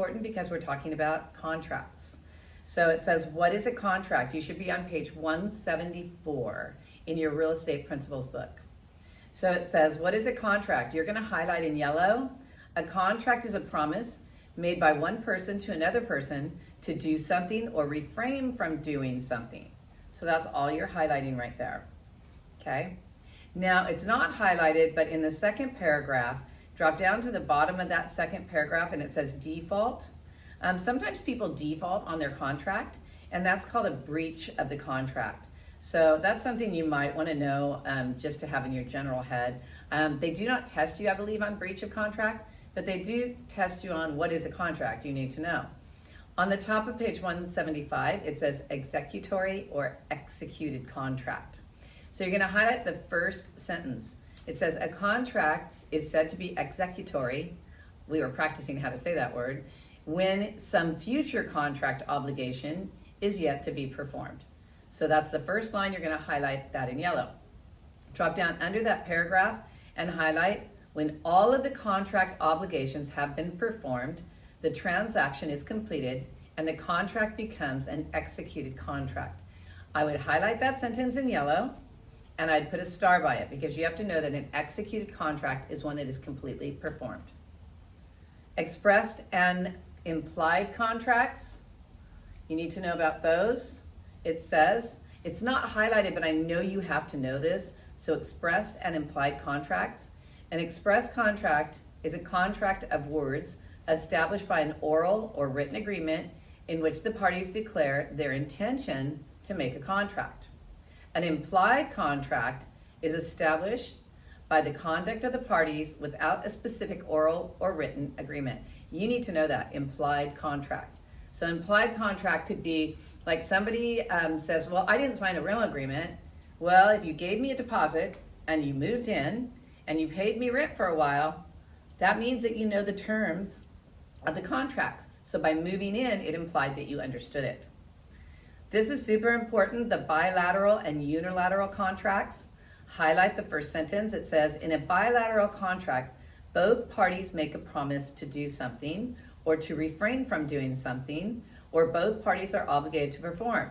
Important because we're talking about contracts. So it says, what is a contract? You should be on page 174 in your real estate principles book. So it says, what is a contract? You're going to highlight in yellow. A contract is a promise made by one person to another person to do something or refrain from doing something. So that's all you're highlighting right there. Okay. Now it's not highlighted, but in the second paragraph, drop down to the bottom of that second paragraph and it says default. Sometimes people default on their contract, and that's called a breach of the contract. So that's something you might want to know just to have in your general head. They do not test you, I believe, on breach of contract, but they do test you on what is a contract you need to know. On the top of page 175, it says executory or executed contract. So you're going to highlight the first sentence. It says a contract is said to be executory. We were practicing how to say that word. When some future contract obligation is yet to be performed. So that's the first line. You're going to highlight that in yellow. Drop down under that paragraph and highlight when all of the contract obligations have been performed, the transaction is completed, and the contract becomes an executed contract. I would highlight that sentence in yellow, and I'd put a star by it because you have to know that an executed contract is one that is completely performed. Expressed and implied contracts, you need to know about those. It says, it's not highlighted, but I know you have to know this. So expressed and implied contracts. An express contract is a contract of words established by an oral or written agreement in which the parties declare their intention to make a contract. An implied contract is established by the conduct of the parties without a specific oral or written agreement. You need to know that, implied contract. So implied contract could be like somebody says, well, I didn't sign a rental agreement. Well, if you gave me a deposit and you moved in and you paid me rent for a while, that means that you know the terms of the contracts. So by moving in, it implied that you understood it. This is super important, the bilateral and unilateral contracts. Highlight the first sentence. It says, in a bilateral contract, both parties make a promise to do something or to refrain from doing something, or both parties are obligated to perform.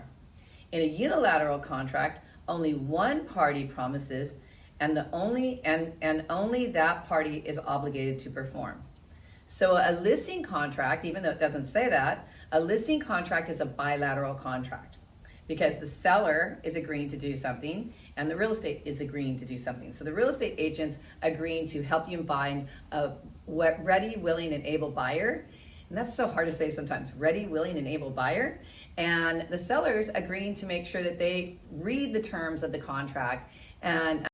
In a unilateral contract, only one party promises and only that party is obligated to perform. So a listing contract, even though it doesn't say that, a listing contract is a bilateral contract because the seller is agreeing to do something and the real estate is agreeing to do something. So the real estate agent's agreeing to help you find a ready, willing, and able buyer. And that's so hard to say sometimes, ready, willing, and able buyer. And the seller's agreeing to make sure that they read the terms of the contract and